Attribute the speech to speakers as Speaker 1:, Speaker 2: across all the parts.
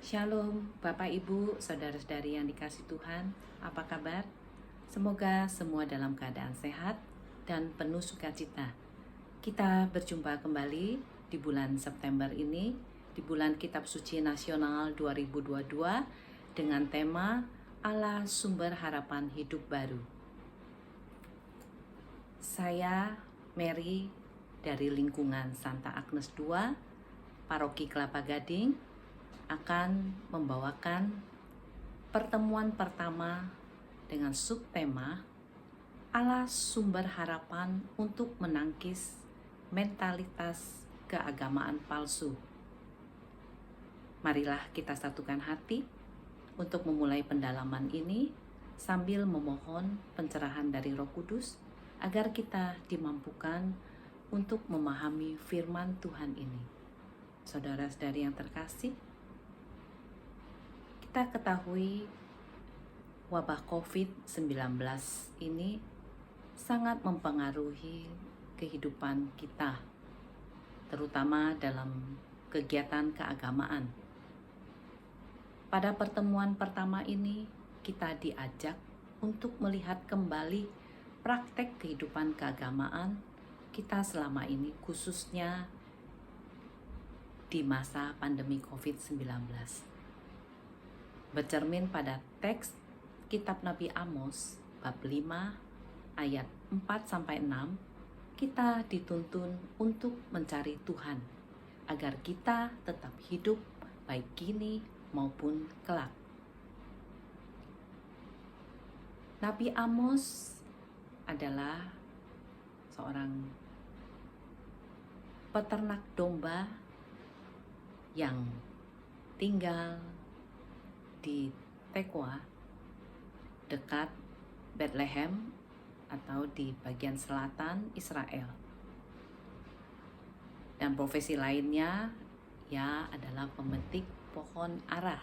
Speaker 1: Shalom, Bapak Ibu, Saudara-saudari yang dikasihi Tuhan, apa kabar? Semoga semua dalam keadaan sehat dan penuh sukacita. Kita berjumpa kembali di bulan September ini, di bulan Kitab Suci Nasional 2022 dengan tema Allah Sumber Harapan Hidup Baru. Saya Mary dari lingkungan Santa Agnes II, Paroki Kelapa Gading, akan membawakan pertemuan pertama dengan subtema Allah Sumber Harapan untuk menangkis mentalitas keagamaan palsu. Marilah kita satukan hati untuk memulai pendalaman ini sambil memohon pencerahan dari Roh Kudus agar kita dimampukan untuk memahami firman Tuhan ini. Saudara-saudari yang terkasih, kita ketahui wabah COVID-19 ini sangat mempengaruhi kehidupan kita, terutama dalam kegiatan keagamaan. Pada pertemuan pertama ini, kita diajak untuk melihat kembali praktek kehidupan keagamaan kita selama ini, khususnya di masa pandemi COVID-19. Bercermin pada teks Kitab Nabi Amos bab 5 ayat 4-6, kita dituntun untuk mencari Tuhan agar kita tetap hidup baik kini maupun kelak. Nabi Amos adalah seorang peternak domba yang tinggal di Tekoa, dekat Bethlehem atau di bagian selatan Israel. Dan profesi lainnya ia adalah pemetik pohon ara.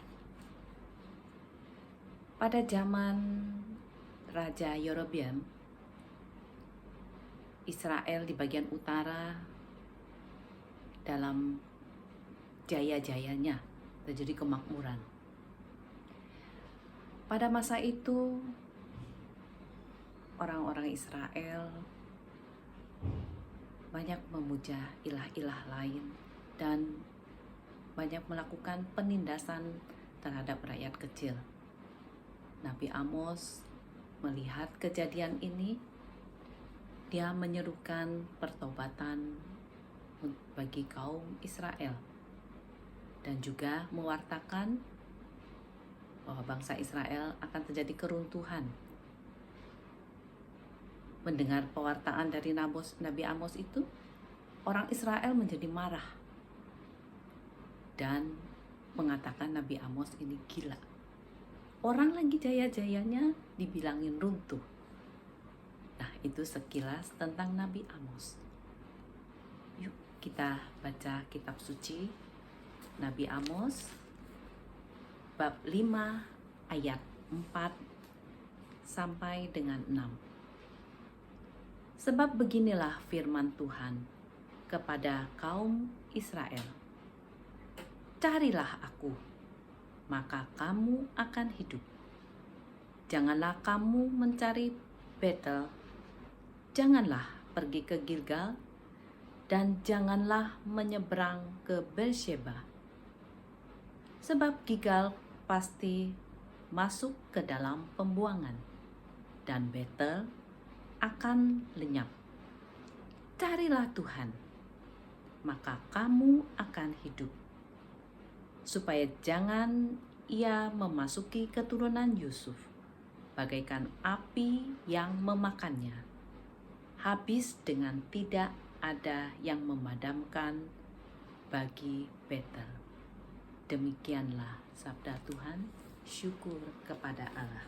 Speaker 1: Pada zaman Raja Yerobeam, Israel di bagian utara dalam jaya-jayanya terjadi kemakmuran. Pada masa itu, orang-orang Israel banyak memuja ilah-ilah lain dan banyak melakukan penindasan terhadap rakyat kecil. Nabi Amos melihat kejadian ini, dia menyerukan pertobatan bagi kaum Israel dan juga mewartakan bahwa bangsa Israel akan terjadi keruntuhan. Mendengar pewartaan dari Nabi Amos itu, orang Israel menjadi marah dan mengatakan Nabi Amos ini gila. Orang lagi jaya-jayanya dibilangin runtuh. Nah, itu sekilas tentang Nabi Amos. Yuk kita baca kitab suci Nabi Amos bab 5 ayat 4 sampai dengan 6. Sebab beginilah firman Tuhan kepada kaum Israel. Carilah aku, maka kamu akan hidup. Janganlah kamu mencari Betel, janganlah pergi ke Gilgal, dan janganlah menyeberang ke Beersheba. Sebab Gilgal pasti masuk ke dalam pembuangan, dan Betel akan lenyap. Carilah Tuhan, maka kamu akan hidup, supaya jangan ia memasuki keturunan Yusuf, bagaikan api yang memakannya, habis dengan tidak ada yang memadamkan bagi Betel. Demikianlah sabda Tuhan, syukur kepada Allah.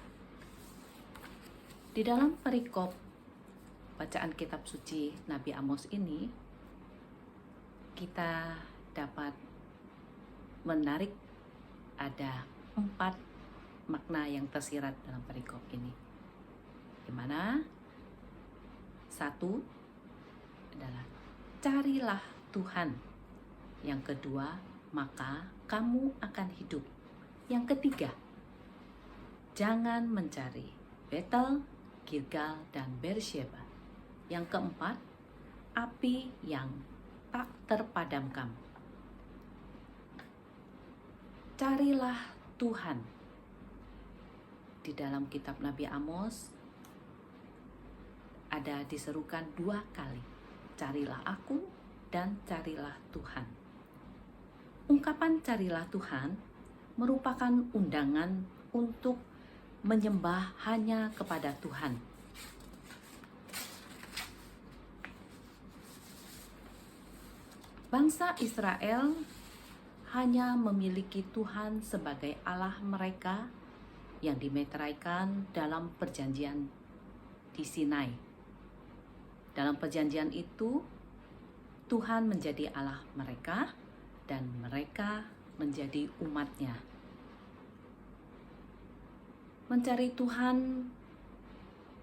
Speaker 1: Di dalam perikop bacaan kitab suci Nabi Amos ini, kita dapat menarik ada 4 makna yang tersirat dalam perikop ini. Di mana 1 adalah carilah Tuhan. Yang kedua, maka kamu akan hidup. Yang ketiga, jangan mencari Betel, Gilgal, dan Beersheba. Yang keempat, api yang tak terpadamkan. Carilah Tuhan. Di dalam kitab Nabi Amos ada diserukan 2 kali. Carilah aku dan carilah Tuhan. Ungkapan carilah Tuhan merupakan undangan untuk menyembah hanya kepada Tuhan. Bangsa Israel hanya memiliki Tuhan sebagai Allah mereka yang dimeteraikan dalam perjanjian di Sinai. Dalam perjanjian itu, Tuhan menjadi Allah mereka dan mereka menjadi umat-Nya. Mencari Tuhan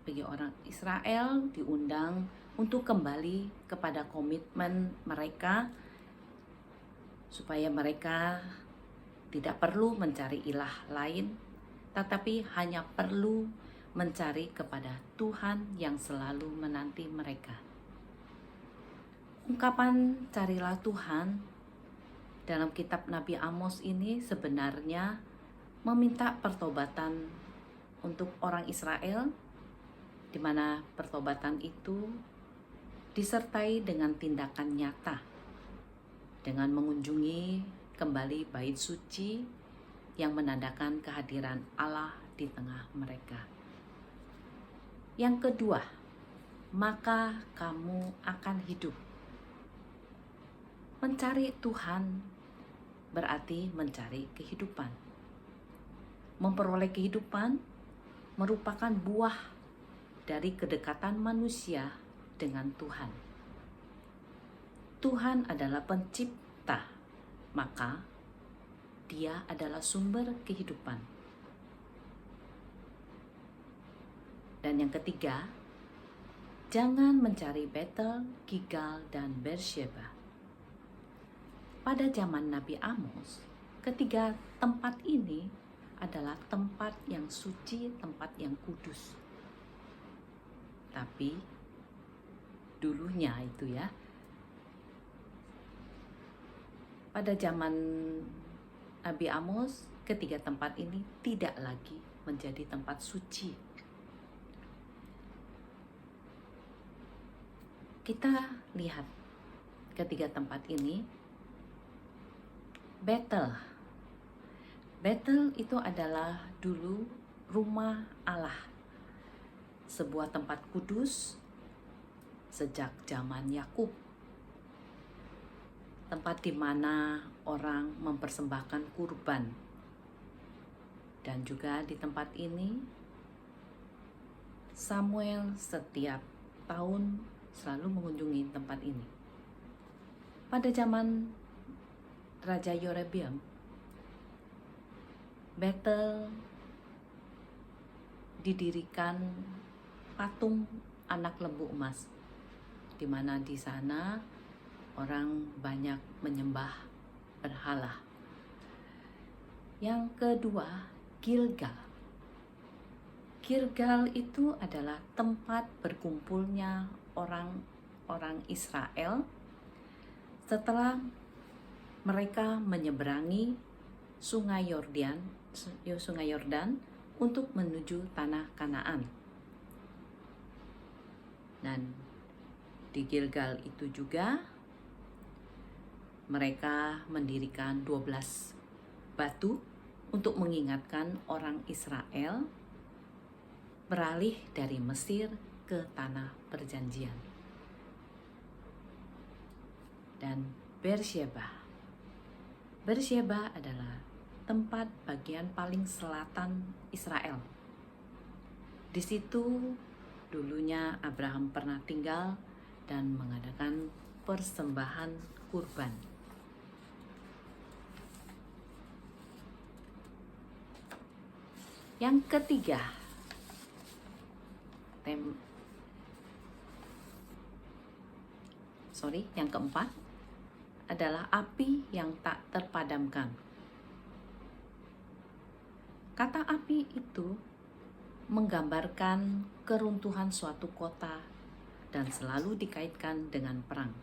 Speaker 1: bagi orang Israel diundang untuk kembali kepada komitmen mereka supaya mereka tidak perlu mencari ilah lain, tetapi hanya perlu mencari kepada Tuhan yang selalu menanti mereka. Ungkapan carilah Tuhan dalam kitab Nabi Amos ini sebenarnya meminta pertobatan untuk orang Israel, di mana pertobatan itu disertai dengan tindakan nyata, dengan mengunjungi kembali bait suci yang menandakan kehadiran Allah di tengah mereka. Yang kedua, maka kamu akan hidup. Mencari Tuhan berarti mencari kehidupan. Memperoleh kehidupan merupakan buah dari kedekatan manusia dengan Tuhan. Tuhan adalah pencipta, maka Dia adalah sumber kehidupan. Dan yang ketiga, jangan mencari Betel, Gilgal, dan Beersheba. Pada zaman Nabi Amos, ketiga tempat ini adalah tempat yang suci, tempat yang kudus. Tapi dulunya itu ya, pada zaman Nabi Amos, ketiga tempat ini tidak lagi menjadi tempat suci. Kita lihat ketiga tempat ini. Betel itu adalah dulu rumah Allah, sebuah tempat kudus sejak zaman Yakub, tempat di mana orang mempersembahkan kurban. Dan juga di tempat ini Samuel setiap tahun selalu mengunjungi tempat ini. Pada zaman Raja Yerobeam, Betel didirikan patung anak lembu emas, di mana di sana orang banyak menyembah berhala. Yang kedua, Gilgal. Gilgal itu adalah tempat berkumpulnya orang-orang Israel setelah mereka menyeberangi Sungai Yordan untuk menuju tanah Kanaan. Dan di Gilgal itu juga mereka mendirikan 12 batu untuk mengingatkan orang Israel beralih dari Mesir ke tanah perjanjian. Dan Beersheba adalah tempat bagian paling selatan Israel. Di situ dulunya Abraham pernah tinggal dan mengadakan persembahan kurban. Yang ketiga, yang keempat adalah api yang tak terpadamkan. Kata api itu menggambarkan keruntuhan suatu kota dan selalu dikaitkan dengan perang.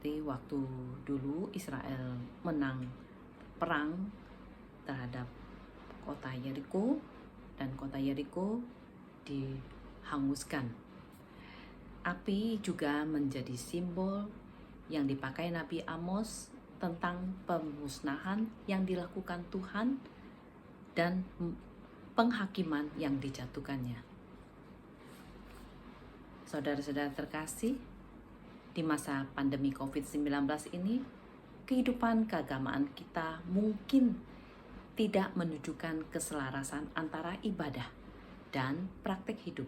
Speaker 1: Di waktu dulu Israel menang perang terhadap kota Yeriko, dan kota Yeriko dihanguskan. Api juga menjadi simbol yang dipakai Nabi Amos tentang pemusnahan yang dilakukan Tuhan dan penghakiman yang dijatuhkannya. Saudara-saudara terkasih, di masa pandemi COVID-19 ini, kehidupan keagamaan kita mungkin tidak menunjukkan keselarasan antara ibadah dan praktek hidup.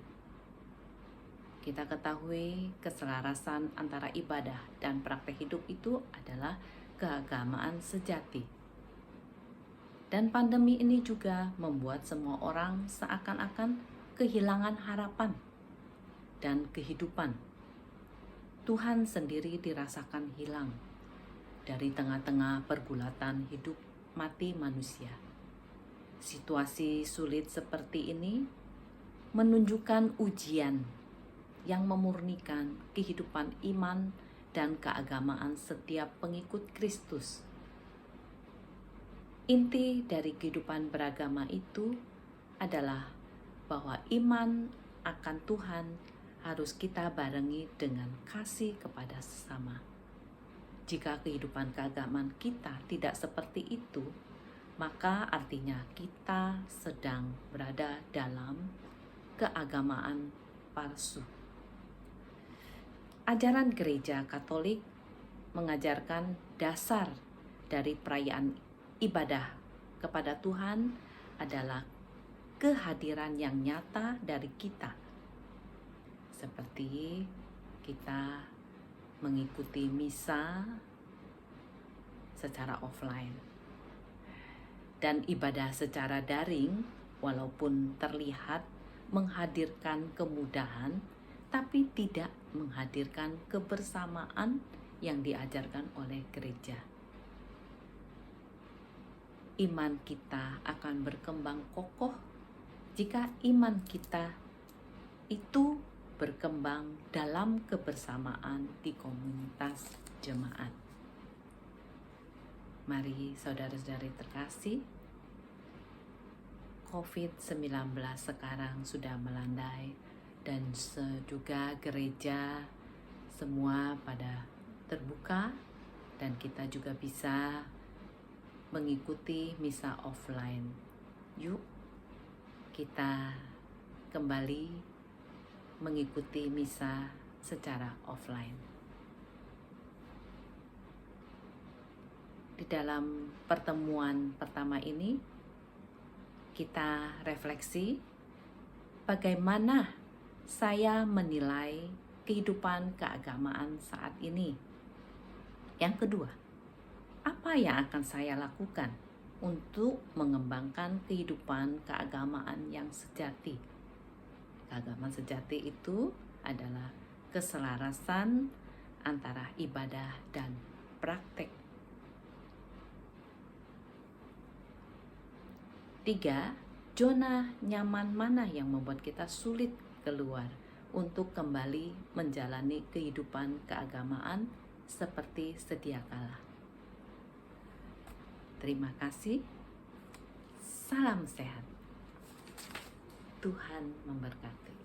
Speaker 1: Kita ketahui keselarasan antara ibadah dan praktek hidup itu adalah keagamaan sejati. Dan pandemi ini juga membuat semua orang seakan-akan kehilangan harapan dan kehidupan. Tuhan sendiri dirasakan hilang dari tengah-tengah pergulatan hidup mati manusia. Situasi sulit seperti ini menunjukkan ujian yang memurnikan kehidupan iman dan keagamaan setiap pengikut Kristus. Inti dari kehidupan beragama itu adalah bahwa iman akan Tuhan harus kita barengi dengan kasih kepada sesama. Jika kehidupan keagamaan kita tidak seperti itu, maka artinya kita sedang berada dalam keagamaan palsu. Ajaran Gereja Katolik mengajarkan dasar dari perayaan ibadah kepada Tuhan adalah kehadiran yang nyata dari kita. Seperti kita mengikuti misa secara offline dan ibadah secara daring, walaupun terlihat menghadirkan kemudahan, tapi tidak menghadirkan kebersamaan yang diajarkan oleh gereja. Iman kita akan berkembang kokoh jika iman kita itu berkembang dalam kebersamaan di komunitas jemaat. Mari saudara-saudari terkasih, COVID-19 sekarang sudah melandai dan juga gereja semua pada terbuka dan kita juga bisa mengikuti misa offline. Yuk kita kembali mengikuti misa secara offline. Di dalam pertemuan pertama ini, kita refleksi bagaimana saya menilai kehidupan keagamaan saat ini. Yang kedua, apa yang akan saya lakukan untuk mengembangkan kehidupan keagamaan yang sejati? Keagamaan sejati itu adalah keselarasan antara ibadah dan praktek. 3. Zona nyaman mana yang membuat kita sulit keluar untuk kembali menjalani kehidupan keagamaan seperti sedia kala. Terima kasih. Salam sehat. Tuhan memberkati.